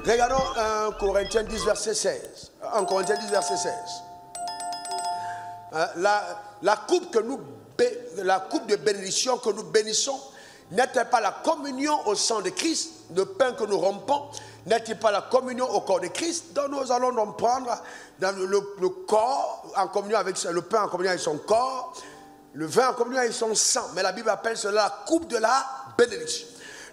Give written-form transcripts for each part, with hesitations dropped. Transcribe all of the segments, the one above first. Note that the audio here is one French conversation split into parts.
Regardons 1 Corinthiens 10, verset 16. 1 Corinthiens 10, verset 16. La coupe de bénédiction que nous bénissons n'est-elle pas la communion au sang de Christ? Le pain que nous rompons n'est-il pas la communion au corps de Christ? Donc nous allons donc prendre dans le corps en communion avec le pain en communion avec son corps, le vin en communion avec son sang. Mais la Bible appelle cela la coupe de la bénédiction.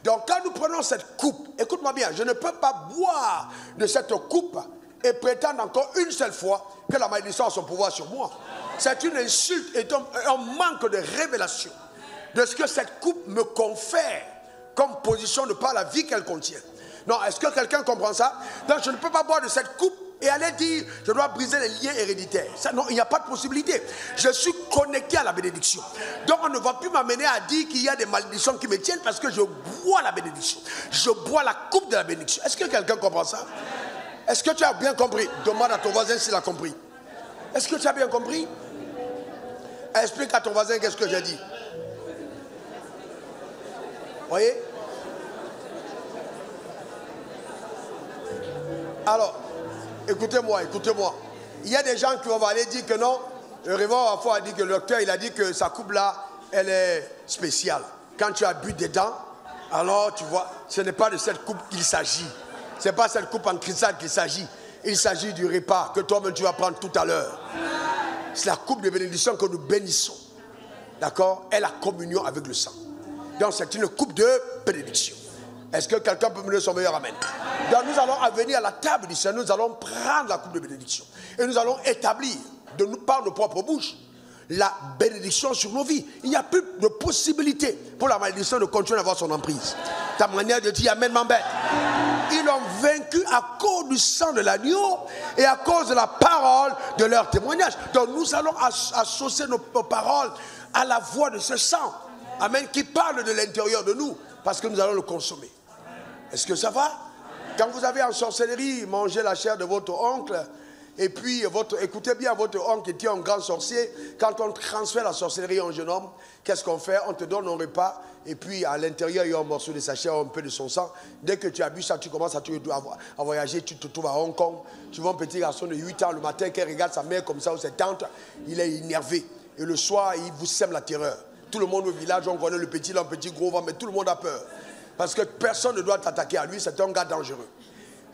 Donc quand nous prenons cette coupe, écoute-moi bien, je ne peux pas boire de cette coupe et prétendre encore une seule fois que la malédiction a son pouvoir sur moi. C'est une insulte et un manque de révélation de ce que cette coupe me confère comme position de par la vie qu'elle contient. Non, est-ce que quelqu'un comprend ça? Donc je ne peux pas boire de cette coupe et aller dire je dois briser les liens héréditaires. Ça, non, il n'y a pas de possibilité. Je suis connecté à la bénédiction. Donc on ne va plus m'amener à dire qu'il y a des malédictions qui me tiennent parce que je bois la bénédiction. Je bois la coupe de la bénédiction. Est-ce que quelqu'un comprend ça? Est-ce que tu as bien compris? Demande à ton voisin s'il a compris. Est-ce que tu as bien compris? Explique à ton voisin qu'est-ce que j'ai dit. Voyez? Alors, écoutez-moi. Il y a des gens qui vont aller dire que non. Le révérend a fois dit que le docteur, il a dit que sa coupe là, elle est spéciale. Quand tu as bu dedans, alors tu vois, ce n'est pas de cette coupe qu'il s'agit. Ce n'est pas cette coupe en cristal qu'il s'agit. Il s'agit du repas que toi-même tu vas prendre tout à l'heure. C'est la coupe de bénédiction que nous bénissons. D'accord? Et la communion avec le sang. Donc c'est une coupe de bénédiction. Est-ce que quelqu'un peut me donner son meilleur amen? Donc nous allons venir à la table du Seigneur, nous allons prendre la coupe de bénédiction. Et nous allons établir, par nos propres bouches, la bénédiction sur nos vies. Il n'y a plus de possibilité pour la malédiction de continuer à avoir son emprise. Ta manière de dire amen m'embête. Ils l'ont vaincu à cause du sang de l'agneau et à cause de la parole de leur témoignage. Donc nous allons associer nos paroles à la voix de ce sang. Amen, qui parle de l'intérieur de nous, parce que nous allons le consommer. Est-ce que ça va? Quand vous avez en sorcellerie mangé la chair de votre oncle, et puis écoutez bien, votre oncle était un grand sorcier, quand on transfère la sorcellerie à un jeune homme, qu'est-ce qu'on fait? On te donne un repas, et puis à l'intérieur, il y a un morceau de sa chair, un peu de son sang. Dès que tu as bu ça, tu commences à voyager, tu te trouves à Hong Kong. Tu vois un petit garçon de 8 ans le matin qui regarde sa mère comme ça, ou ses tantes, il est énervé. Et le soir, il vous sème la terreur. Tout le monde au village, on connaît le petit, là, un petit gros vent, mais tout le monde a peur. Parce que personne ne doit t'attaquer à lui, c'est un gars dangereux.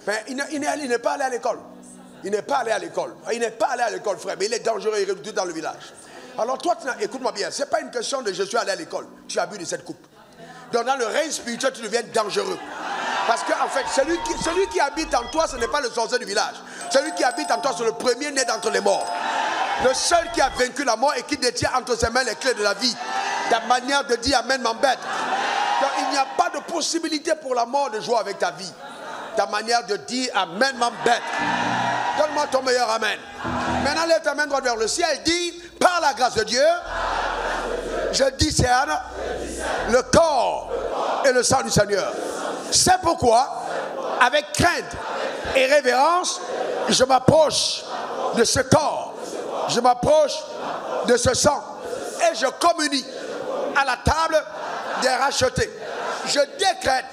Mais il n'est pas allé à l'école. Il n'est pas allé à l'école. Il n'est pas allé à l'école, frère, mais il est dangereux, il est redouté dans le village. Alors toi, écoute-moi bien, ce n'est pas une question de je suis allé à l'école. Tu as bu de cette coupe. Donc dans le règne spirituel, tu deviens dangereux. Parce qu'en fait, celui qui habite en toi, ce n'est pas le sorcier du village. Celui qui habite en toi, c'est le premier né d'entre les morts. Le seul qui a vaincu la mort et qui détient entre ses mains les clés de la vie. Ta manière de dire amen m'embête. Donc il n'y a pas de possibilité pour la mort de jouer avec ta vie. Ta manière de dire amen m'embête. Donne-moi ton meilleur amen. Maintenant lève ta main droite vers le ciel. Dis, par la grâce de Dieu, je discerne le corps et le sang du Seigneur. C'est pourquoi, avec crainte et révérence, je m'approche de ce corps. Je m'approche de ce sang et je communie à la table des rachetés. Je décrète,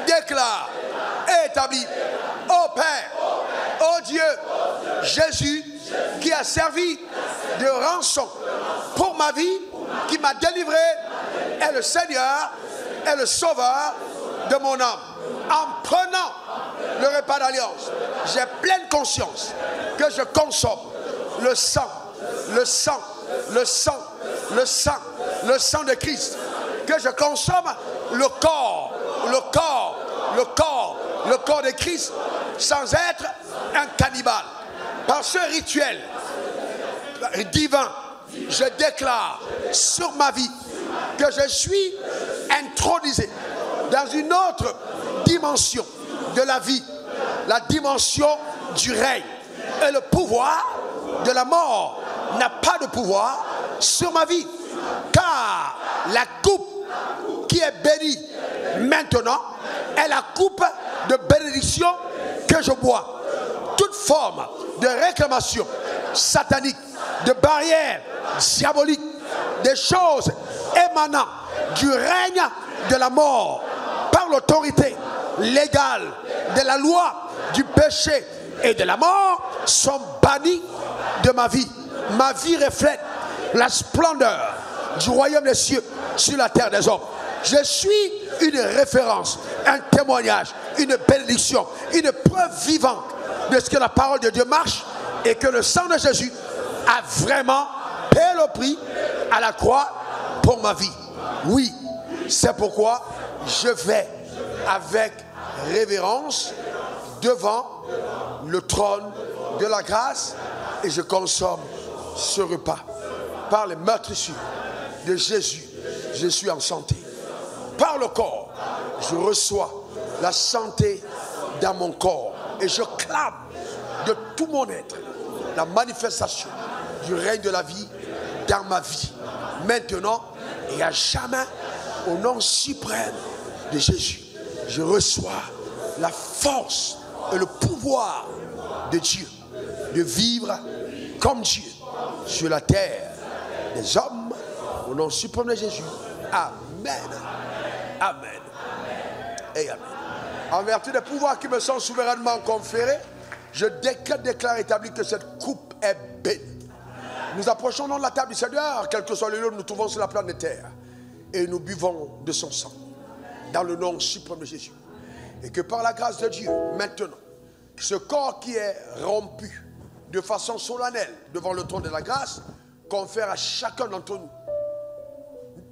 déclare et établis au Père, au Dieu, Jésus, qui a servi de rançon pour ma vie, qui m'a délivré, est le Seigneur, est le Sauveur de mon âme. En prenant le repas d'alliance, j'ai pleine conscience que je consomme le sang, le sang, le sang, le sang, le sang de Christ. Que je consomme le corps, le corps, le corps, le corps de Christ, sans être un cannibale. Par ce rituel divin, je déclare sur ma vie que je suis intronisé dans une autre dimension de la vie, la dimension du règne. Et le pouvoir de la mort n'a pas de pouvoir sur ma vie. Car la coupe qui est bénie maintenant est la coupe de bénédiction que je bois. Toute forme de réclamation satanique, de barrière diabolique, des choses émanant du règne de la mort par l'autorité légales de la loi, du péché et de la mort sont bannis de ma vie. Ma vie reflète la splendeur du royaume des cieux sur la terre des hommes. Je suis une référence, un témoignage, une bénédiction, une preuve vivante de ce que la parole de Dieu marche et que le sang de Jésus a vraiment payé le prix à la croix pour ma vie. Oui, c'est pourquoi je vais avec révérence devant le trône de la grâce et je consomme ce repas. Par les meurtrissures de Jésus, je suis en santé. Par le corps, je reçois la santé dans mon corps et je clame de tout mon être la manifestation du règne de la vie dans ma vie, maintenant et à jamais, au nom suprême de Jésus. Je reçois la force et le pouvoir de Dieu de vivre comme Dieu sur la terre des hommes, au nom suprême de Jésus. Amen. Amen. Et amen. En vertu des pouvoirs qui me sont souverainement conférés, je déclare établi que cette coupe est bénie. Nous approchons de la table du Seigneur, quel que soit le lieu où nous nous trouvons sur la planète Terre, et nous buvons de son sang, dans le nom suprême de Jésus. Et que par la grâce de Dieu, maintenant, ce corps qui est rompu de façon solennelle devant le trône de la grâce, confère à chacun d'entre nous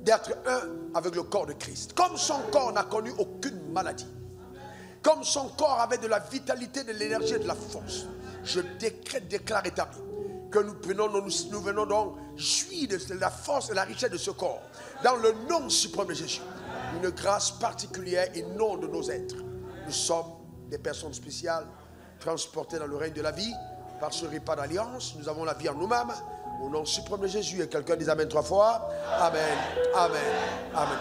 d'être un avec le corps de Christ. Comme son corps n'a connu aucune maladie, comme son corps avait de la vitalité, de l'énergie et de la force, je déclare établi que nous venons donc jouir de la force et la richesse de ce corps, dans le nom suprême de Jésus. Une grâce particulière et non de nos êtres. Nous sommes des personnes spéciales, transportées dans le règne de la vie, par ce repas d'alliance. Nous avons la vie en nous-mêmes. Au nom suprême de Jésus. Et quelqu'un dit amen 3 fois. Amen. Amen. Amen.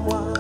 Moi